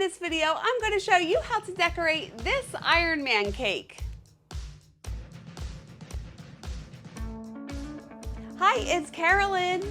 this video, I'm going to show you how to decorate this Iron Man cake. Hi, it's Karolyn.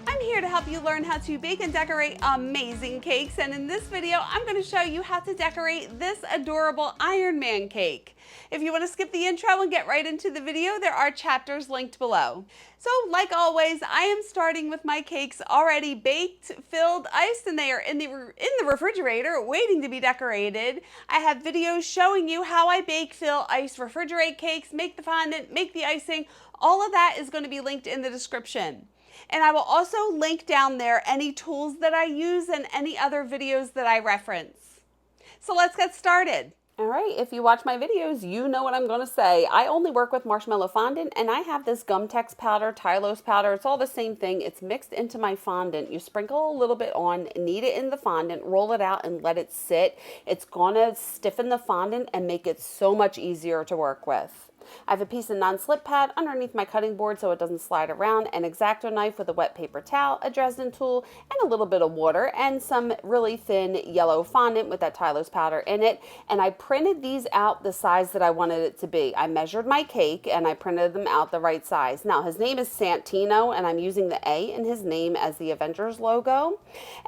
I'm here to help you learn how to bake and decorate amazing cakes, and in this video I'm going to show you how to decorate this adorable Iron Man cake. If you want to skip the intro and get right into the video, there are chapters linked below. So like always, I am starting with my cakes already baked, filled, iced, and they are in the refrigerator waiting to be decorated. I have videos showing you how I bake, fill, ice, refrigerate cakes, make the fondant, make the icing. All of that is going to be linked in the description. And I will also link down there any tools that I use and any other videos that I reference. So let's get started. All right, if you watch my videos, you know what I'm going to say. I only work with marshmallow fondant, and I have this Gum-Tex powder, Tylose powder. It's all the same thing. It's mixed into my fondant. You sprinkle a little bit on, knead it in the fondant, roll it out, and let it sit. It's going to stiffen the fondant and make it so much easier to work with. I have a piece of non-slip pad underneath my cutting board so it doesn't slide around, an X-Acto knife with a wet paper towel, a Dresden tool, and a little bit of water, and some really thin yellow fondant with that Tylose powder in it. And I printed these out the size that I wanted it to be. I measured my cake and I printed them out the right size. Now his name is Santino, and I'm using the A in his name as the Avengers logo.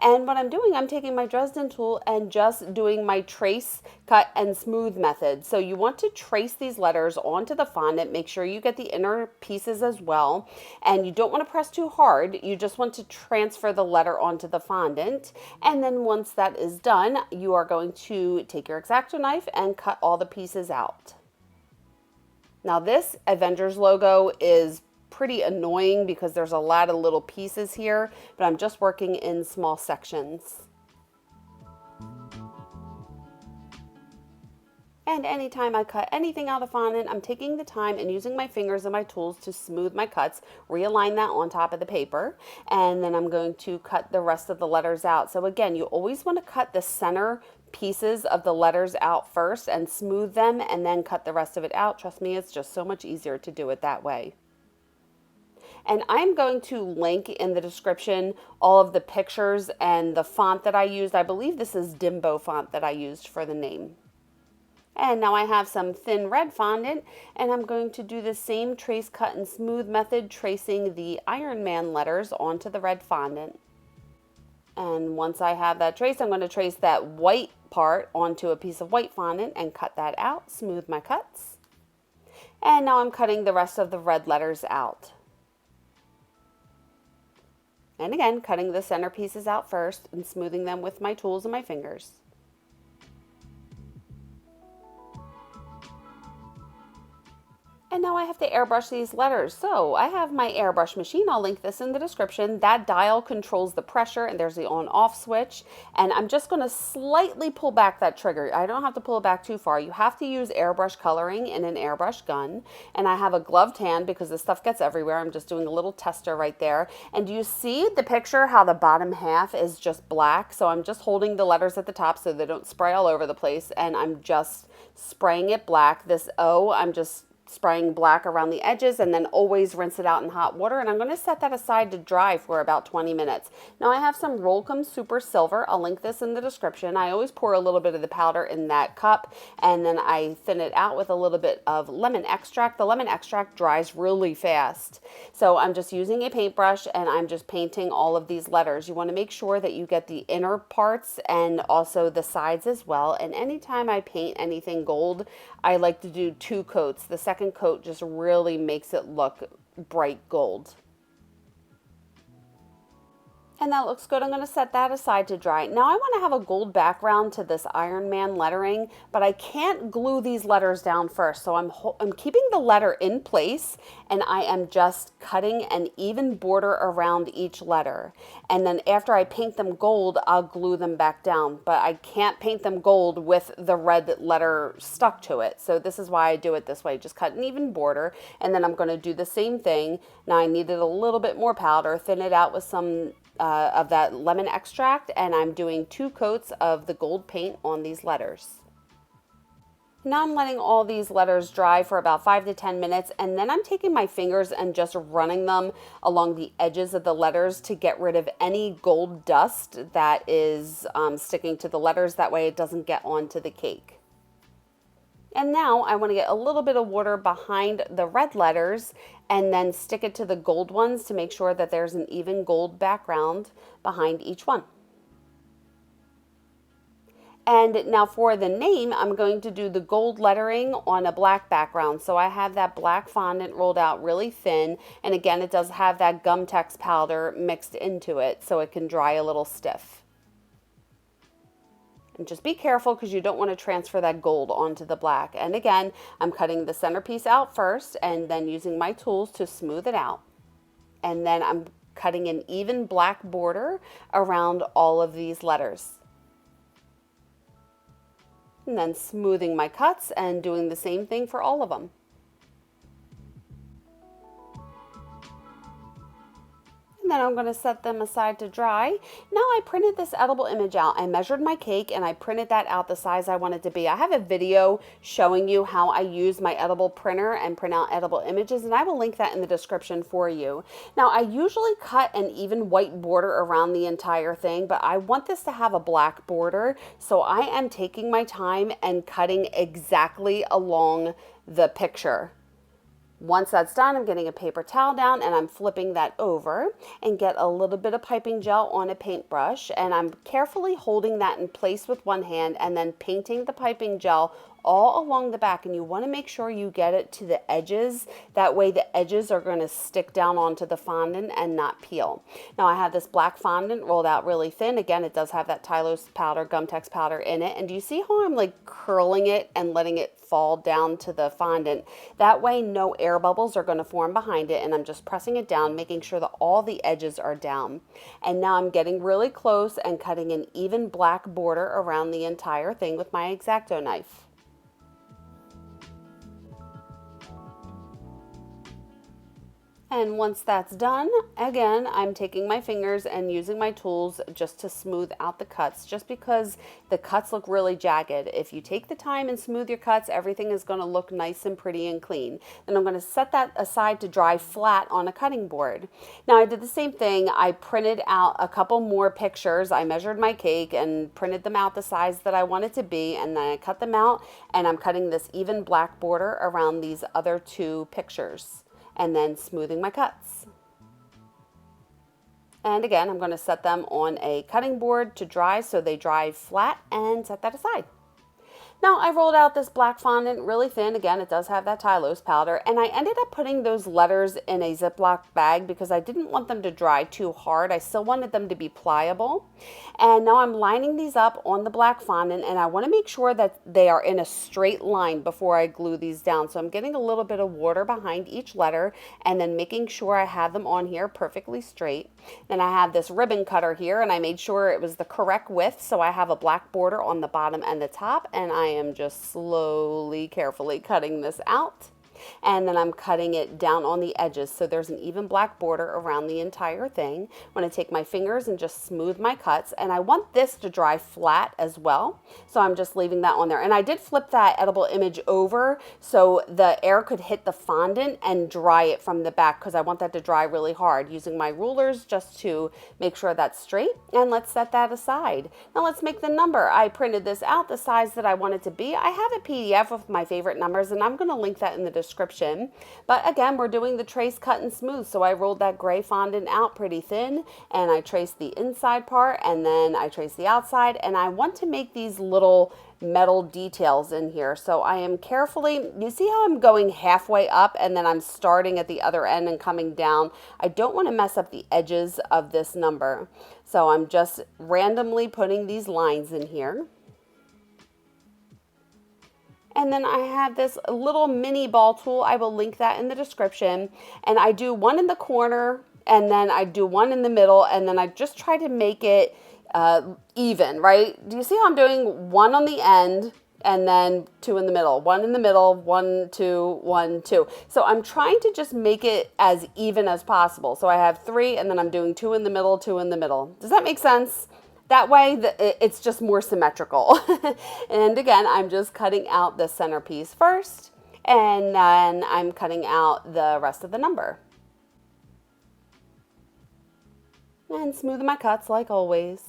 And what I'm doing, I'm taking my Dresden tool and just doing my trace, cut, and smooth method. So you want to trace these letters onto the fondant. Make sure you get the inner pieces as well, and you don't want to press too hard. You just want to transfer the letter onto the fondant, and then once that is done, you are going to take your X-Acto knife and cut all the pieces out. Now this Avengers logo is pretty annoying because there's a lot of little pieces here, but I'm just working in small sections. And anytime I cut anything out of fondant, I'm taking the time and using my fingers and my tools to smooth my cuts, realign that on top of the paper, and then I'm going to cut the rest of the letters out. So again, you always want to cut the center pieces of the letters out first and smooth them, and then cut the rest of it out. Trust me, it's just so much easier to do it that way. And I'm going to link in the description all of the pictures and the font that I used. I believe this is Dimbo font that I used for the name. And now I have some thin red fondant, and I'm going to do the same trace, cut, and smooth method, tracing the Iron Man letters onto the red fondant. And once I have that trace, I'm going to trace that white part onto a piece of white fondant and cut that out, smooth my cuts. And now I'm cutting the rest of the red letters out. And again, cutting the center pieces out first and smoothing them with my tools and my fingers. And now I have to airbrush these letters. So I have my airbrush machine. I'll link this in the description. That dial controls the pressure, and there's the on-off switch. And I'm just going to slightly pull back that trigger. I don't have to pull it back too far. You have to use airbrush coloring in an airbrush gun. And I have a gloved hand because this stuff gets everywhere. I'm just doing a little tester right there. And do you see the picture how the bottom half is just black? So I'm just holding the letters at the top so they don't spray all over the place. And I'm just spraying it black. This O, I'm just spraying black around the edges, and then always rinse it out in hot water. And I'm going to set that aside to dry for about 20 minutes. Now I have some Rollcom Super Silver. I'll link this in the description. I always pour a little bit of the powder in that cup, and then I thin it out with a little bit of lemon extract. The lemon extract dries really fast. So I'm just using a paintbrush, and I'm just painting all of these letters. You want to make sure that you get the inner parts and also the sides as well. And anytime I paint anything gold, I like to do 2 coats. The second coat just really makes it look bright gold. And that looks good. I'm going to set that aside to dry. Now I want to have a gold background to this Iron Man lettering, but I can't glue these letters down first. So I'm keeping the letter in place, and I am just cutting an even border around each letter. And then after I paint them gold, I'll glue them back down, but I can't paint them gold with the red letter stuck to it. So this is why I do it this way. Just cut an even border, and then I'm going to do the same thing. Now I needed a little bit more powder, thin it out with some of that lemon extract, and I'm doing 2 coats of the gold paint on these letters. Now I'm letting all these letters dry for about 5 to 10 minutes, and then I'm taking my fingers and just running them along the edges of the letters to get rid of any gold dust that is sticking to the letters. That way it doesn't get onto the cake. And now I want to get a little bit of water behind the red letters and then stick it to the gold ones to make sure that there's an even gold background behind each one. And now for the name, I'm going to do the gold lettering on a black background. So I have that black fondant rolled out really thin. And again, it does have that gum text powder mixed into it so it can dry a little stiff. And just be careful because you don't want to transfer that gold onto the black. And again, I'm cutting the centerpiece out first and then using my tools to smooth it out. And then I'm cutting an even black border around all of these letters. And then smoothing my cuts and doing the same thing for all of them. And then I'm going to set them aside to dry. Now I printed this edible image out. I measured my cake and I printed that out the size I want it to be. I have a video showing you how I use my edible printer and print out edible images, and I will link that in the description for you. Now I usually cut an even white border around the entire thing, but I want this to have a black border, so I am taking my time and cutting exactly along the picture. Once that's done, I'm getting a paper towel down and I'm flipping that over and get a little bit of piping gel on a paintbrush, and I'm carefully holding that in place with one hand and then painting the piping gel all along the back, and you want to make sure you get it to the edges. That way the edges are going to stick down onto the fondant and not peel. Now I have this black fondant rolled out really thin. Again, it does have that Tylose powder, gum text powder in it. And do you see how I'm like curling it and letting it fall down to the fondant? That way no air bubbles are going to form behind it, and I'm just pressing it down, making sure that all the edges are down. And now I'm getting really close and cutting an even black border around the entire thing with my X-Acto knife. And once that's done, again, I'm taking my fingers and using my tools just to smooth out the cuts, just because the cuts look really jagged. If you take the time and smooth your cuts, everything is going to look nice and pretty and clean. Then I'm going to set that aside to dry flat on a cutting board. Now I did the same thing. I printed out a couple more pictures. I measured my cake and printed them out the size that I want it to be, and then I cut them out, and I'm cutting this even black border around these other two pictures, and then smoothing my cuts. And again, I'm going to set them on a cutting board to dry so they dry flat, and set that aside. Now I rolled out this black fondant really thin. Again, it does have that Tylose powder, and I ended up putting those letters in a Ziploc bag because I didn't want them to dry too hard. I still wanted them to be pliable. And now I'm lining these up on the black fondant, and I want to make sure that they are in a straight line before I glue these down. So I'm getting a little bit of water behind each letter and then making sure I have them on here perfectly straight. Then I have this ribbon cutter here, and I made sure it was the correct width, so I have a black border on the bottom and the top, and I am just slowly, carefully cutting this out. And then I'm cutting it down on the edges so there's an even black border around the entire thing. I'm going to take my fingers and just smooth my cuts, and I want this to dry flat as well, so I'm just leaving that on there. And I did flip that edible image over so the air could hit the fondant and dry it from the back, because I want that to dry really hard, using my rulers just to make sure that's straight. And let's set that aside. Now let's make the number. I printed this out the size that I want it to be. I have a PDF with my favorite numbers, and I'm going to link that in the description. But again, we're doing the trace, cut, and smooth. So I rolled that gray fondant out pretty thin, and I traced the inside part, and then I traced the outside, and I want to make these little metal details in here. So I am carefully, you see how I'm going halfway up and then I'm starting at the other end and coming down. I don't want to mess up the edges of this number. So I'm just randomly putting these lines in here. And then I have this little mini ball tool. I will link that in the description. And I do one in the corner, and then I do one in the middle, and then I just try to make it even, right? Do you see how I'm doing one on the end and then two in the middle, one in the middle, 1, 2, 1, 2. So I'm trying to just make it as even as possible. So I have 3, and then I'm doing 2 in the middle, 2 in the middle. Does that make sense? That way it's just more symmetrical. And again, I'm just cutting out the centerpiece first, and then I'm cutting out the rest of the number. And smooth my cuts like always.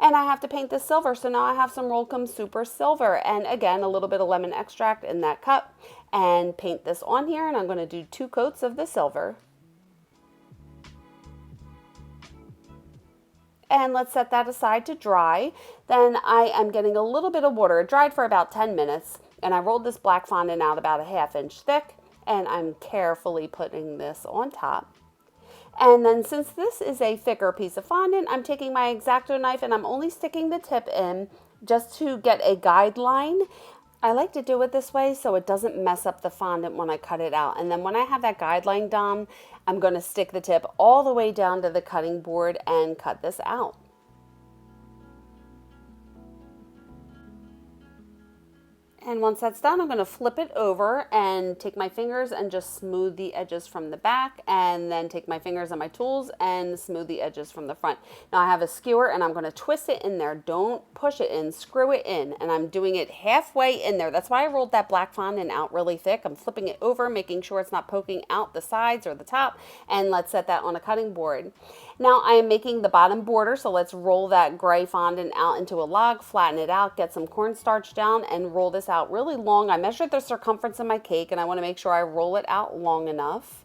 And I have to paint this silver, so now I have some Rolcom Super Silver, and again a little bit of lemon extract in that cup, and paint this on here, and I'm going to do 2 coats of the silver. And let's set that aside to dry. Then I am getting a little bit of water. It dried for about 10 minutes, and I rolled this black fondant out about a 1/2 inch thick, and I'm carefully putting this on top. And then since this is a thicker piece of fondant, I'm taking my X-Acto knife and I'm only sticking the tip in just to get a guideline. I like to do it this way so it doesn't mess up the fondant when I cut it out. And then when I have that guideline done, I'm going to stick the tip all the way down to the cutting board and cut this out. And once that's done, I'm going to flip it over and take my fingers and just smooth the edges from the back, and then take my fingers and my tools and smooth the edges from the front. Now I have a skewer and I'm going to twist it in there. Don't push it in, screw it in, and I'm doing it halfway in there. That's why I rolled that black fondant out really thick. I'm flipping it over, making sure it's not poking out the sides or the top, and let's set that on a cutting board. Now I am making the bottom border, so let's roll that gray fondant out into a log, flatten it out, get some cornstarch down, and roll this out really long. I measured the circumference of my cake, and I want to make sure I roll it out long enough,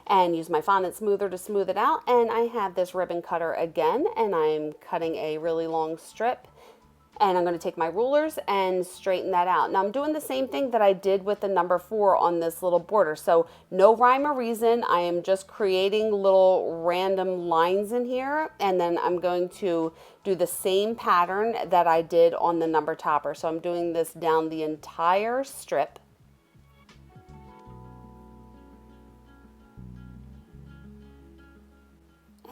and use my fondant smoother to smooth it out. And I have this ribbon cutter again, and I'm cutting a really long strip, and I'm going to take my rulers and straighten that out. Now I'm doing the same thing that I did with the number 4 on this little border. So no rhyme or reason. I am just creating little random lines in here, and then I'm going to do the same pattern that I did on the number topper. So I'm doing this down the entire strip.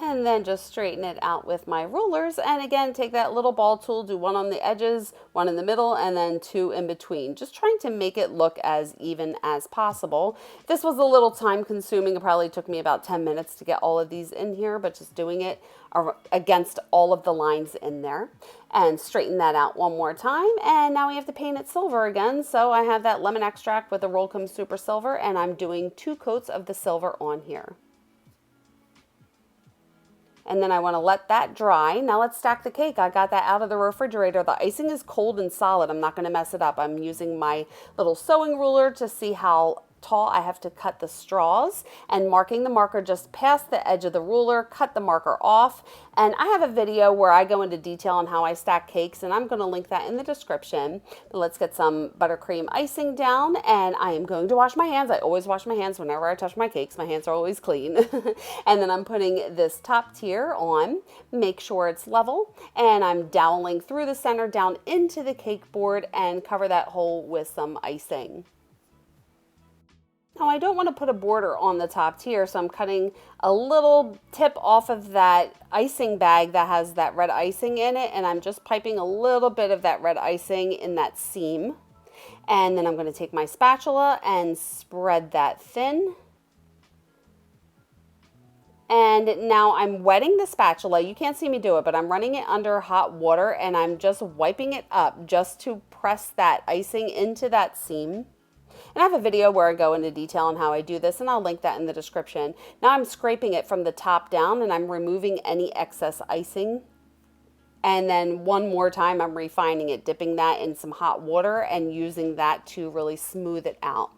And then just straighten it out with my rulers. And again, take that little ball tool, do 1 on the edges, 1 in the middle, and then 2 in between. Just trying to make it look as even as possible. This was a little time consuming. It probably took me about 10 minutes to get all of these in here, but just doing it against all of the lines in there. And straighten that out 1 more time. And now we have to paint it silver again. So I have that lemon extract with the Rolcom Super Silver, and I'm doing 2 coats of the silver on here. And then I want to let that dry. Now let's stack the cake. I got that out of the refrigerator. The icing is cold and solid. I'm not going to mess it up. I'm using my little sewing ruler to see how tall I have to cut the straws, and marking the marker just past the edge of the ruler, cut the marker off. And I have a video where I go into detail on how I stack cakes, and I'm going to link that in the description. But let's get some buttercream icing down, and I am going to wash my hands. I always wash my hands whenever I touch my cakes. My hands are always clean. And then I'm putting this top tier on, make sure it's level, and I'm doweling through the center down into the cake board and cover that hole with some icing. Now I don't want to put a border on the top tier, so I'm cutting a little tip off of that icing bag that has that red icing in it, and I'm just piping a little bit of that red icing in that seam. And then I'm going to take my spatula and spread that thin. And now I'm wetting the spatula. You can't see me do it, but I'm running it under hot water, and I'm just wiping it up just to press that icing into that seam. And I have a video where I go into detail on how I do this, and I'll link that in the description. Now I'm scraping it from the top down, and I'm removing any excess icing. And then 1 more time, I'm refining it, dipping that in some hot water and using that to really smooth it out.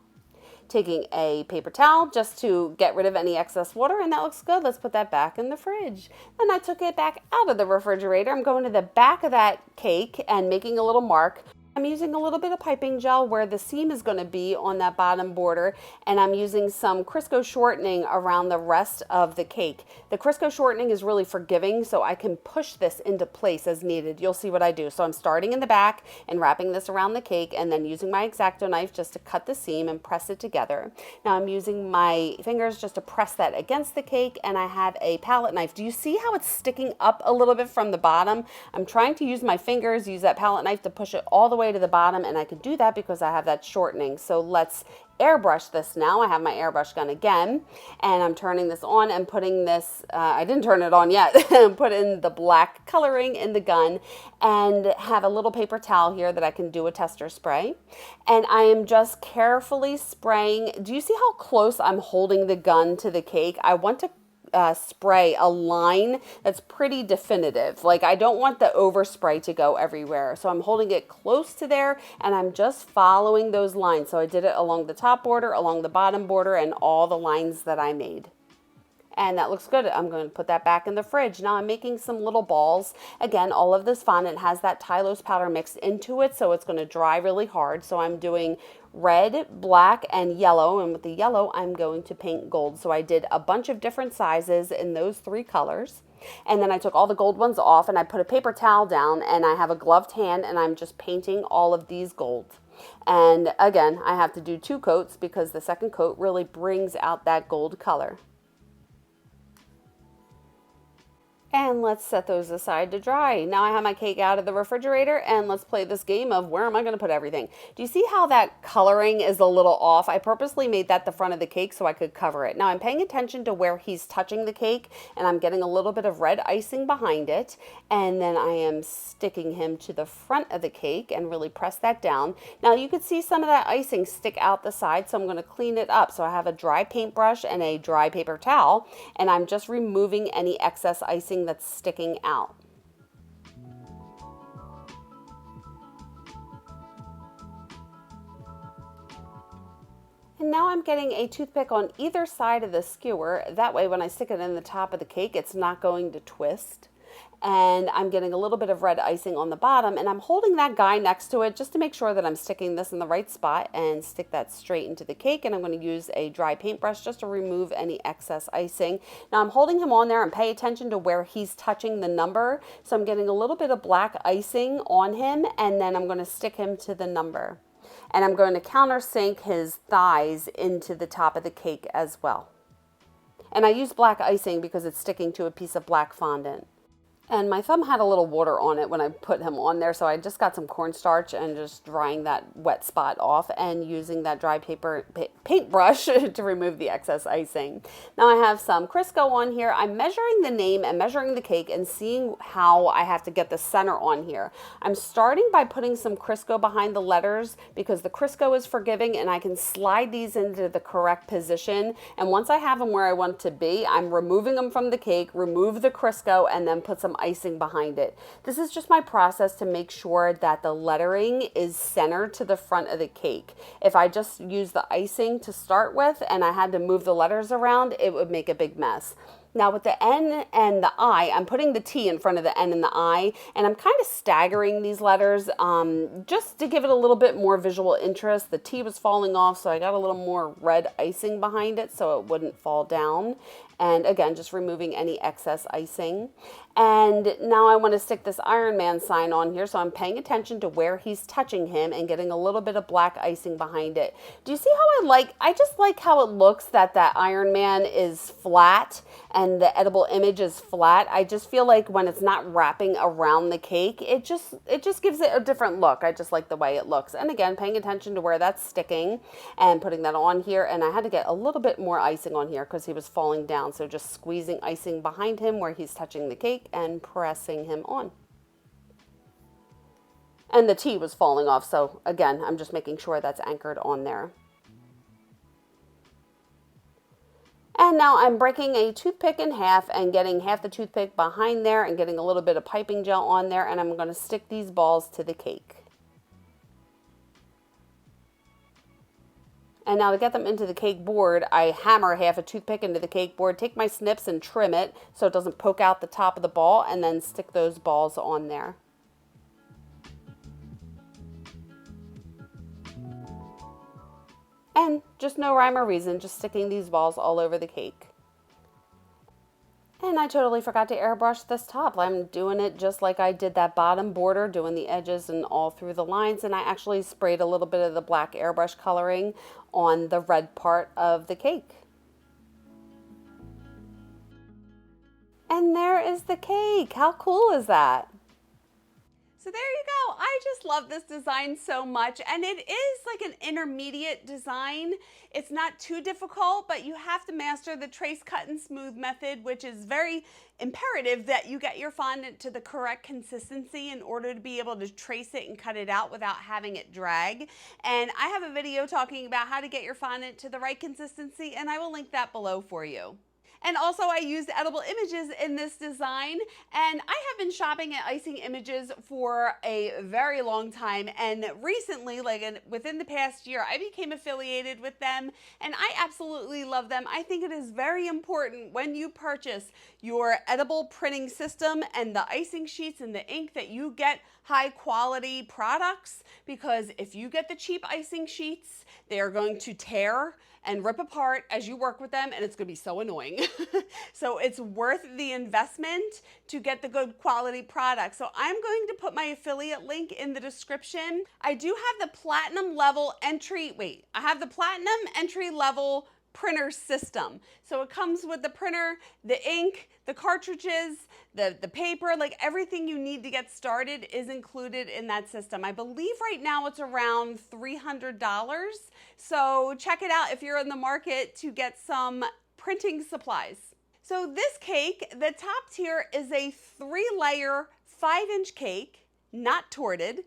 Taking a paper towel just to get rid of any excess water, and that looks good. Let's put that back in the fridge. Then I took it back out of the refrigerator. I'm going to the back of that cake and making a little mark. I'm using a little bit of piping gel where the seam is going to be on that bottom border, and I'm using some Crisco shortening around the rest of the cake. The Crisco shortening is really forgiving, so I can push this into place as needed. You'll see what I do. So I'm starting in the back and wrapping this around the cake, and then using my X-Acto knife just to cut the seam and press it together. Now I'm using my fingers just to press that against the cake, and I have a palette knife. Do you see how it's sticking up a little bit from the bottom? I'm trying to use my fingers, use that palette knife to push it all the way way to the bottom, and I can do that because I have that shortening. So let's airbrush this now. I have my airbrush gun again, and I'm turning this on and putting this, I didn't turn it on yet, put in the black coloring in the gun, and have a little paper towel here that I can do a tester spray. And I am just carefully spraying. Do you see how close I'm holding the gun to the cake? I want to spray a line that's pretty definitive. Like, I don't want the overspray to go everywhere. So I'm holding it close to there, and I'm just following those lines. So I did it along the top border, along the bottom border, and all the lines that I made. And that looks good. I'm going to put that back in the fridge. Now I'm making some little balls. Again, all of this fondant has that Tylose powder mixed into it, so it's going to dry really hard. So I'm doing red, black, and yellow. And with the yellow, I'm going to paint gold. So I did a bunch of different sizes in those 3 colors. And then I took all the gold ones off, and I put a paper towel down, and I have a gloved hand, and I'm just painting all of these gold. And again, I have to do 2 coats because the second coat really brings out that gold color. And let's set those aside to dry. Now I have my cake out of the refrigerator, and let's play this game of where am I going to put everything. Do you see how that coloring is a little off? I purposely made that the front of the cake so I could cover it. Now I'm paying attention to where he's touching the cake, and I'm getting a little bit of red icing behind it. And then I am sticking him to the front of the cake and really press that down. Now you could see some of that icing stick out the side, so I'm going to clean it up. So I have a dry paintbrush and a dry paper towel, and I'm just removing any excess icing that's sticking out. And now I'm getting a toothpick on either side of the skewer. That way when I stick it in the top of the cake, it's not going to twist. And I'm getting a little bit of red icing on the bottom, and I'm holding that guy next to it just to make sure that I'm sticking this in the right spot and stick that straight into the cake. And I'm going to use a dry paintbrush just to remove any excess icing. Now I'm holding him on there and pay attention to where he's touching the number. So I'm getting a little bit of black icing on him, and then I'm going to stick him to the number. And I'm going to countersink his thighs into the top of the cake as well. And I use black icing because it's sticking to a piece of black fondant. And my thumb had a little water on it when I put him on there, so I just got some cornstarch and just drying that wet spot off and using that dry paper paintbrush to remove the excess icing. Now I have some Crisco on here. I'm measuring the name and measuring the cake and seeing how I have to get the center on here. I'm starting by putting some Crisco behind the letters because the Crisco is forgiving, and I can slide these into the correct position. And once I have them where I want to be, I'm removing them from the cake, remove the Crisco, and then put some icing behind it. This is just my process to make sure that the lettering is centered to the front of the cake. If I just use the icing to start with and I had to move the letters around, it would make a big mess. Now with the N and the I, I'm putting the T in front of the N and the I, and I'm kind of staggering these letters just to give it a little bit more visual interest. The T was falling off, so I got a little more red icing behind it so it wouldn't fall down. And again, just removing any excess icing. And now I want to stick this Iron Man sign on here, so I'm paying attention to where he's touching him and getting a little bit of black icing behind it. Do you see how I just like how it looks that Iron Man is flat and the edible image is flat. I just feel like when it's not wrapping around the cake, it just gives it a different look. I just like the way it looks. And again, paying attention to where that's sticking and putting that on here. And I had to get a little bit more icing on here because he was falling down. So just squeezing icing behind him where he's touching the cake and pressing him on. And the T was falling off, so again, I'm just making sure that's anchored on there. And now I'm breaking a toothpick in half and getting half the toothpick behind there and getting a little bit of piping gel on there, and I'm going to stick these balls to the cake. And now to get them into the cake board, I hammer half a toothpick into the cake board, take my snips and trim it so it doesn't poke out the top of the ball, and then stick those balls on there. And just no rhyme or reason, just sticking these balls all over the cake. And I totally forgot to airbrush this top. I'm doing it just like I did that bottom border, doing the edges and all through the lines. And I actually sprayed a little bit of the black airbrush coloring on the red part of the cake. And there is the cake. How cool is that? So there you go. I just love this design so much, and it is like an intermediate design. It's not too difficult, but you have to master the trace, cut, and smooth method, which is very imperative that you get your fondant to the correct consistency in order to be able to trace it and cut it out without having it drag. And I have a video talking about how to get your fondant to the right consistency, and I will link that below for you. And also I used edible images in this design, and I have been shopping at Icing Images for a very long time, and recently, within the past year, I became affiliated with them, and I absolutely love them. I think it is very important when you purchase your edible printing system and the icing sheets and the ink that you get high quality products, because if you get the cheap icing sheets, they are going to tear and rip apart as you work with them, and it's gonna be so annoying. So it's worth the investment to get the good quality product. So I'm going to put my affiliate link in the description. I do have the platinum entry level printer system. So it comes with the printer, the ink, the cartridges, the paper, like everything you need to get started is included in that system. I believe right now it's around $300. So check it out if you're in the market to get some printing supplies. So this cake, the top tier is a 3-layer 5-inch cake, not torted.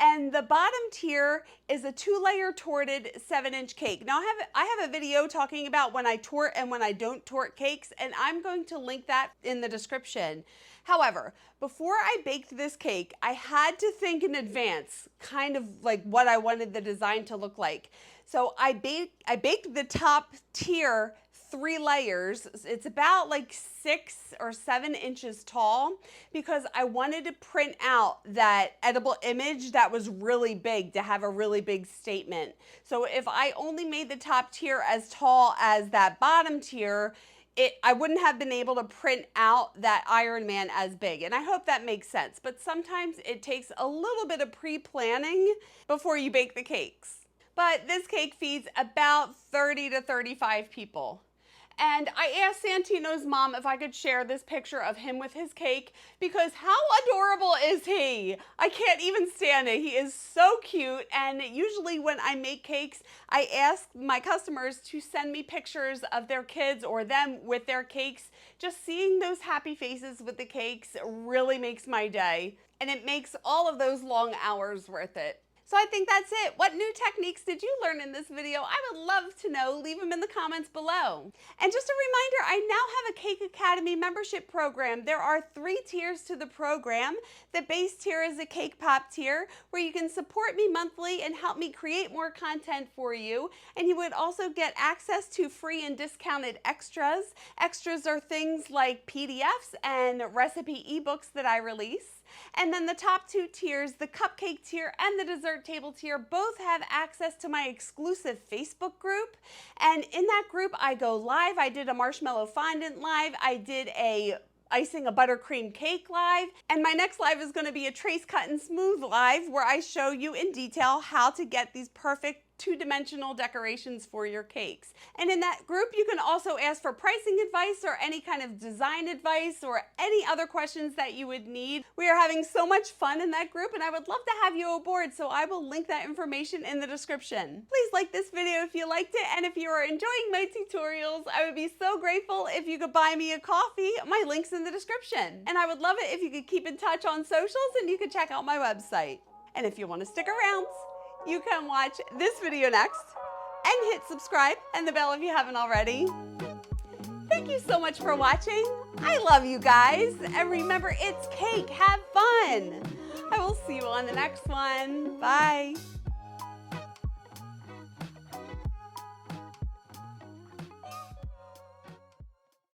And the bottom tier is a 2-layer torted 7-inch cake. Now I have a video talking about when I tort and when I don't tort cakes, and I'm going to link that in the description. However, before I baked this cake, I had to think in advance, kind of like what I wanted the design to look like. So I baked the top tier 3 layers. It's about like 6 or 7 inches tall, because I wanted to print out that edible image that was really big, to have a really big statement. So if I only made the top tier as tall as that bottom tier, I wouldn't have been able to print out that Iron Man as big. And I hope that makes sense. But sometimes it takes a little bit of pre-planning before you bake the cakes. But this cake feeds about 30 to 35 people. And I asked Santino's mom if I could share this picture of him with his cake, because how adorable is he? I can't even stand it. He is so cute. And usually when I make cakes, I ask my customers to send me pictures of their kids or them with their cakes. Just seeing those happy faces with the cakes really makes my day. And it makes all of those long hours worth it. So I think that's it. What new techniques did you learn in this video? I would love to know. Leave them in the comments below. And just a reminder, I now have a KakeAcademy membership program. There are 3 tiers to the program. The base tier is a Cake Pop tier, where you can support me monthly and help me create more content for you. And you would also get access to free and discounted extras. Extras are things like PDFs and recipe ebooks that I release. And then the top 2 tiers, the cupcake tier and the dessert table tier, both have access to my exclusive Facebook group. And in that group, I go live. I did a marshmallow fondant live. I did icing a buttercream cake live. And my next live is going to be a trace, cut, and smooth live, where I show you in detail how to get these perfect 2-dimensional decorations for your cakes. And in that group, you can also ask for pricing advice or any kind of design advice or any other questions that you would need. We are having so much fun in that group, and I would love to have you aboard, so I will link that information in the description. Please like this video if you liked it, and if you are enjoying my tutorials, I would be so grateful if you could buy me a coffee. My link's in the description. And I would love it if you could keep in touch on socials, and you could check out my website. And if you want to stick around, you can watch this video next and hit subscribe and the bell if you haven't already. Thank you so much for watching. I love you guys. And remember, it's cake. Have fun. I will see you on the next one. Bye.